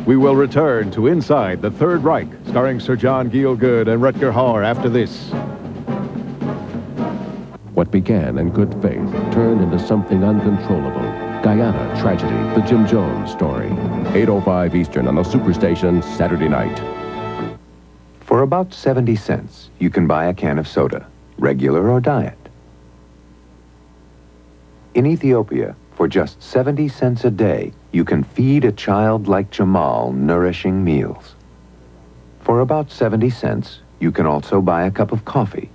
We will return to Inside the Third Reich, starring Sir John Gielgud and Rutger Hauer after this. What began in good faith turned into something uncontrollable. Guyana tragedy, the Jim Jones story. 8:05 Eastern on the Superstation, Saturday night. For about 70 cents, you can buy a can of soda, regular or diet. In Ethiopia, for just 70 cents a day, you can feed a child like Jamal nourishing meals. For about 70 cents, you can also buy a cup of coffee.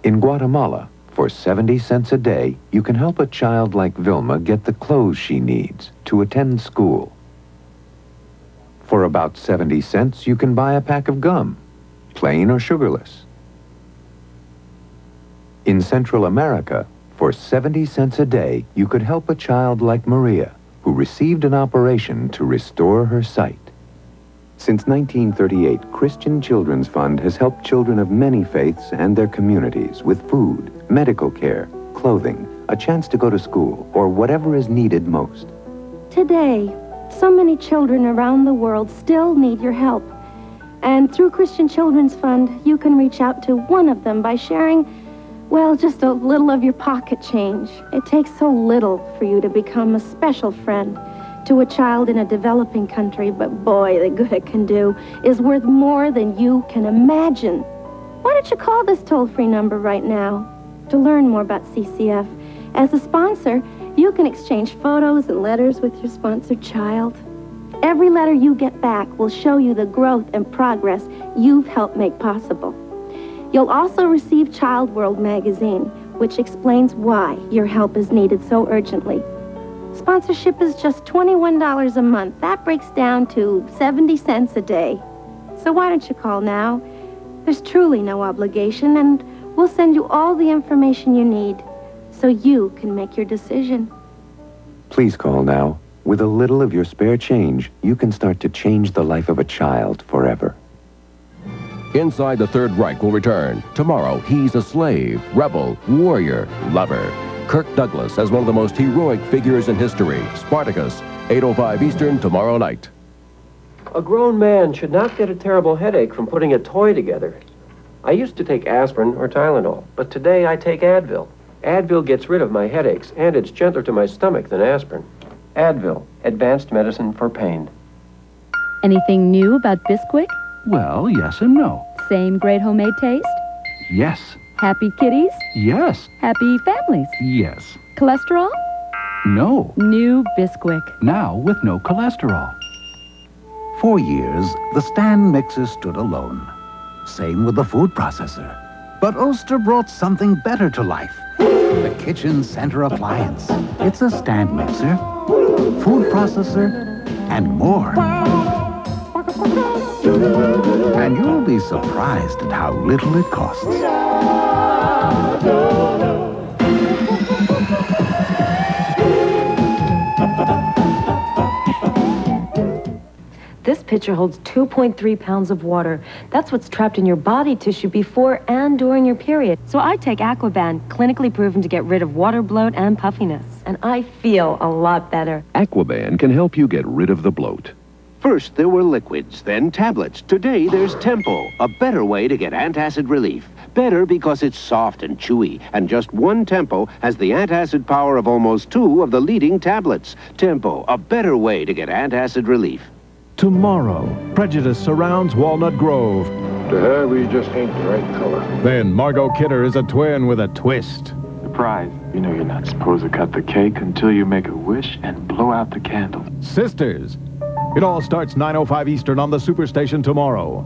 In Guatemala, for 70 cents a day, you can help a child like Vilma get the clothes she needs to attend school. For about 70 cents, you can buy a pack of gum, plain or sugarless. In Central America, for 70 cents a day, you could help a child like Maria, who received an operation to restore her sight. Since 1938, Christian Children's Fund has helped children of many faiths and their communities with food, medical care, clothing, a chance to go to school, or whatever is needed most. Today, so many children around the world still need your help. And through Christian Children's Fund, you can reach out to one of them by sharing, well, just a little of your pocket change. It takes so little for you to become a special friend to a child in a developing country, but boy, the good it can do is worth more than you can imagine. Why don't you call this toll-free number right now to learn more about CCF? As a sponsor, you can exchange photos and letters with your sponsored child. Every letter you get back will show you the growth and progress you've helped make possible. You'll also receive Child World magazine, which explains why your help is needed so urgently. Sponsorship is just $21 a month. That breaks down to 70 cents a day. So why don't you call now? There's truly no obligation, and we'll send you all the information you need so you can make your decision. Please call now. With a little of your spare change, you can start to change the life of a child forever. Inside the Third Reich will return. Tomorrow, he's a slave, rebel, warrior, lover. Kirk Douglas as one of the most heroic figures in history. Spartacus, 8:05 Eastern tomorrow night. A grown man should not get a terrible headache from putting a toy together. I used to take aspirin or Tylenol, but today I take Advil. Advil gets rid of my headaches, and it's gentler to my stomach than aspirin. Advil, advanced medicine for pain. Anything new about Bisquick? Well, yes and no. Same great homemade taste? Yes. Happy kitties? Yes. Happy families? Yes. Cholesterol? No. New Bisquick. Now with no cholesterol. For years, the stand mixer stood alone. Same with the food processor. But Oster brought something better to life. The kitchen center appliance. It's a stand mixer, food processor, and more. And you'll be surprised at how little it costs. This pitcher holds 2.3 pounds of water. That's what's trapped in your body tissue before and during your period. So I take Aqua-Ban, clinically proven to get rid of water bloat and puffiness. And I feel a lot better. Aqua-Ban can help you get rid of the bloat. First, there were liquids, then tablets. Today, there's Tempo, a better way to get antacid relief. Better because it's soft and chewy, and just one Tempo has the antacid power of almost 2 of the leading tablets. Tempo, a better way to get antacid relief. Tomorrow, prejudice surrounds Walnut Grove. To her, we just ain't the right color. Then Margot Kidder is a twin with a twist. Surprise. You know you're not supposed to cut the cake until you make a wish and blow out the candle. Sisters. It all starts 9:05 Eastern on the Superstation tomorrow.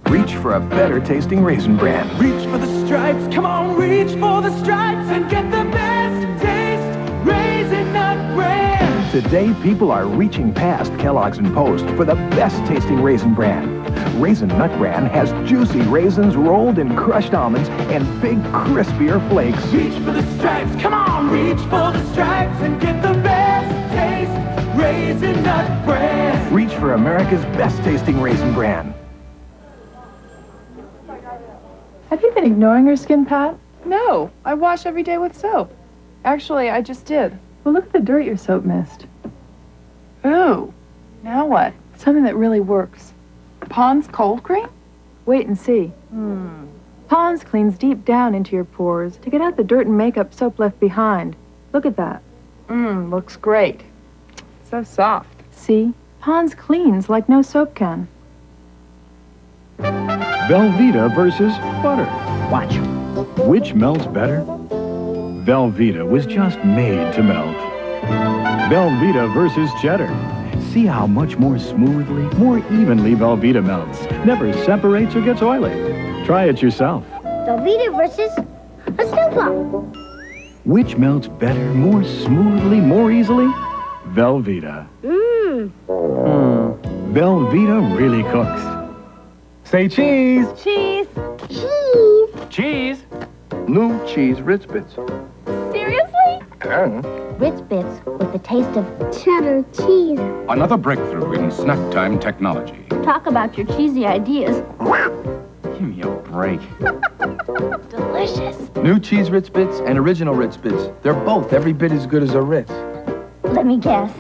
Reach for a better tasting Raisin Bran. Reach for the stripes, come on, reach for the stripes and get the best taste, Raisin Nut Bran. Today, people are reaching past Kellogg's and Post for the best tasting Raisin Bran. Raisin Nut Bran has juicy raisins rolled in crushed almonds and big, crispier flakes. Reach for the stripes, come on, reach for the stripes and get the best taste, Raisin Nut Bran. Reach for America's best tasting Raisin Bran. Have you been ignoring your skin, Pat? No, I wash every day with soap. Actually, I just did. Well, look at the dirt your soap missed. Ooh. Now what? Something that really works. Pond's cold cream? Wait and see. Pond's cleans deep down into your pores to get out the dirt and makeup soap left behind. Look at that. Looks great. So soft. See? Pond's cleans like no soap can. Velveeta versus butter. Watch. Which melts better? Velveeta was just made to melt. Velveeta versus Cheddar. See how much more smoothly, more evenly Velveeta melts. Never separates or gets oily. Try it yourself. Velveeta versus a snowball. Which melts better, more smoothly, more easily? Velveeta. Velveeta really cooks. Say cheese. Cheese. Cheese. Cheese. New cheese Ritz Bits. Seriously? Ritz Bits with the taste of cheddar cheese. Another breakthrough in snack time technology. Talk about your cheesy ideas. Give me a break. Delicious. New cheese Ritz Bits and original Ritz Bits. They're both every bit as good as a Ritz. Let me guess.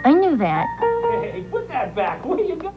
I knew that. Hey, put that back. Where you go?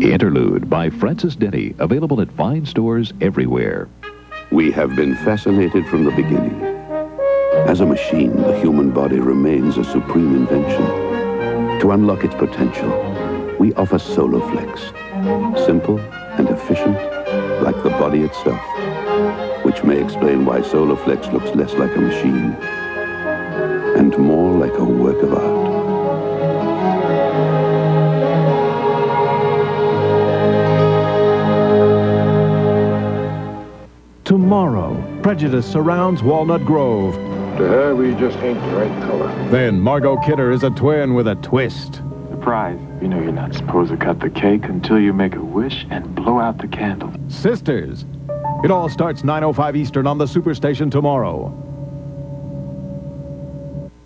Interlude by Francis Denny, available at fine stores everywhere. We have been fascinated from the beginning. As a machine, the human body remains a supreme invention. To unlock its potential, we offer Soloflex. Simple and efficient, like the body itself. Which may explain why Soloflex looks less like a machine and more like a work of art. Tomorrow, prejudice surrounds Walnut Grove. To her, we just ain't the right color. Then Margot Kidder is a twin with a twist. Surprise. You know you're not supposed to cut the cake until you make a wish and blow out the candle. Sisters. It all starts 9:05 Eastern on the Superstation tomorrow.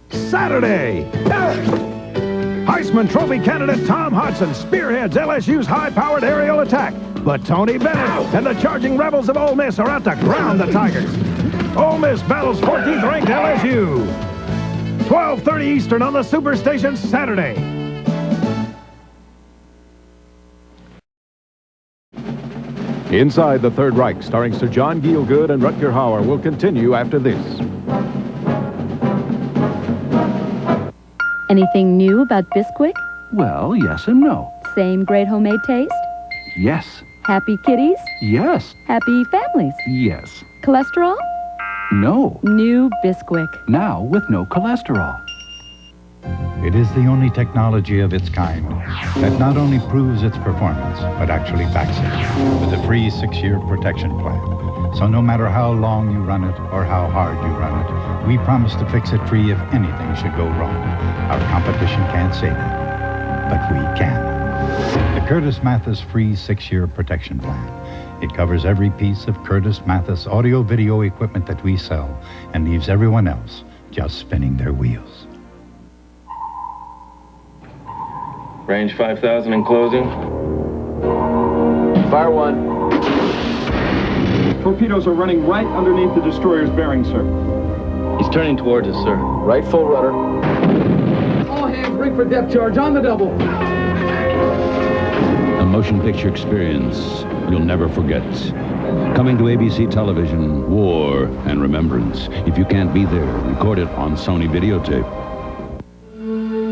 Saturday! Heisman Trophy candidate Tom Hodson spearheads LSU's high-powered aerial attack. But Tony Bennett and the charging Rebels of Ole Miss are out to ground the Tigers. Ole Miss battles 14th ranked LSU. 12:30 Eastern on the Superstation Saturday. Inside the Third Reich, starring Sir John Gielgud and Rutger Hauer, will continue after this. Anything new about Bisquick? Well, yes and no. Same great homemade taste? Yes. Happy kitties? Yes. Happy families? Yes. Cholesterol? No. New Bisquick. Now with no cholesterol. It is the only technology of its kind that not only proves its performance, but actually backs it with a free 6-year protection plan. So no matter how long you run it or how hard you run it, we promise to fix it free if anything should go wrong. Our competition can't save it, but we can. The Curtis Mathis free 6-year protection plan. It covers every piece of Curtis Mathis audio-video equipment that we sell and leaves everyone else just spinning their wheels. Range 5,000 in closing. Fire one. Torpedoes are running right underneath the destroyer's bearing, sir. He's turning towards us, sir. Right full rudder. All hands rig for depth charge on the double. A motion picture experience you'll never forget. Coming to ABC television, War and Remembrance. If you can't be there, record it on Sony videotape.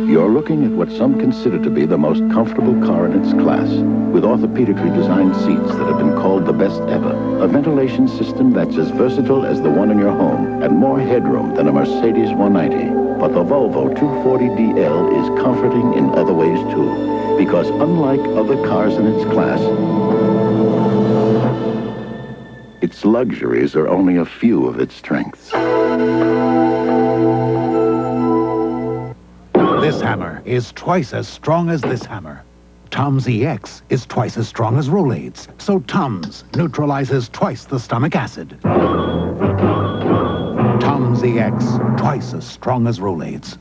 You're looking at what some consider to be the most comfortable car in its class, with orthopedically designed seats that have been called the best ever. A ventilation system that's as versatile as the one in your home, and more headroom than a Mercedes 190. But the Volvo 240DL is comforting in other ways too, because unlike other cars in its class, its luxuries are only a few of its strengths. This hammer is twice as strong as this hammer. Tums E-X is twice as strong as Rolaids, so Tums neutralizes twice the stomach acid. Tums E-X, twice as strong as Rolaids.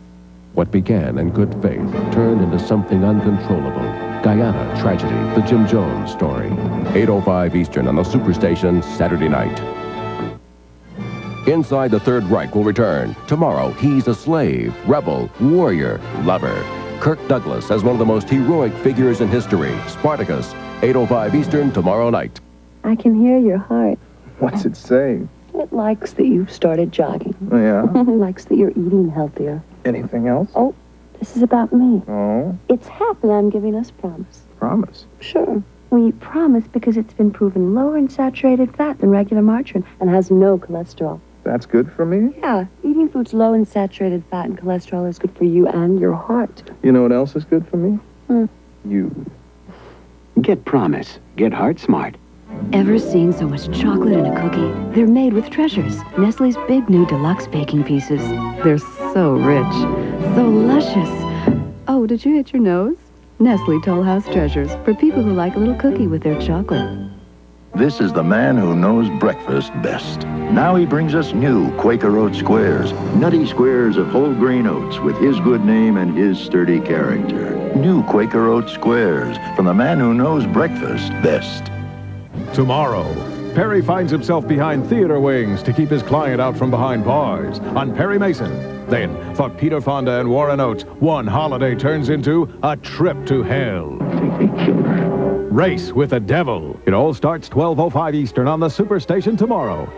What began in good faith turned into something uncontrollable. Guyana tragedy, the Jim Jones story. 8:05 Eastern on the Superstation, Saturday night. Inside the Third Reich will return. Tomorrow, he's a slave, rebel, warrior, lover. Kirk Douglas as one of the most heroic figures in history. Spartacus, 8:05 Eastern tomorrow night. I can hear your heart. What's it saying? It likes that you've started jogging. Oh, yeah? It likes that you're eating healthier. Anything else? Oh, this is about me. Oh? It's happy I'm giving us promise. Promise? Sure. We promise because it's been proven lower in saturated fat than regular margarine and has no cholesterol. That's good for me? Yeah, eating foods low in saturated fat and cholesterol is good for you and your heart. You know what else is good for me? You. Get Promise. Get heart smart. Ever seen so much chocolate in a cookie? They're made with Treasures, Nestle's big new deluxe baking pieces. They're so rich, so luscious. Oh, did you hit your nose? Nestle Toll House Treasures, for people who like a little cookie with their chocolate. This is the man who knows breakfast best. Now he brings us new Quaker Oat squares, nutty squares of whole grain oats with his good name and his sturdy character. New Quaker Oat squares from the man who knows breakfast best. Tomorrow, Perry finds himself behind theater wings to keep his client out from behind bars on Perry Mason. Then, for Peter Fonda and Warren Oates, one holiday turns into a trip to hell. Race with the Devil. It all starts 12:05 Eastern on the Superstation tomorrow.